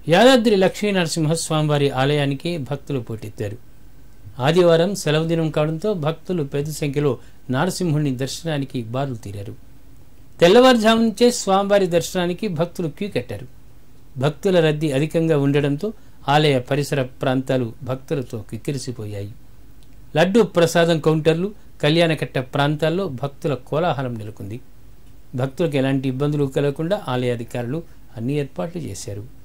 యాదాద్రి లక్ష్మీ నరసింహస్వామివారి ఆలయానికి భక్తులు పోటెత్తారు. ఆదివారం సెలవు దినం కావడంతో భక్తులు పెద్ద సంఖ్యలో నారసింహుని దర్శనానికి బారులు తీరారు. తెల్లవారుజాము నుంచే స్వామివారి దర్శనానికి భక్తులు క్యూ కట్టారు. భక్తుల రద్దీ అధికంగా ఉండడంతో ఆలయ పరిసర ప్రాంతాలు భక్తులతో కిక్కిరిసిపోయాయి. లడ్డూ ప్రసాదం కౌంటర్లు, కళ్యాణకట్ట ప్రాంతాల్లో భక్తుల కోలాహలం నెలకొంది. భక్తులకు ఎలాంటి ఇబ్బందులు కలగకుండా ఆలయ అధికారులు అన్ని ఏర్పాట్లు చేశారు.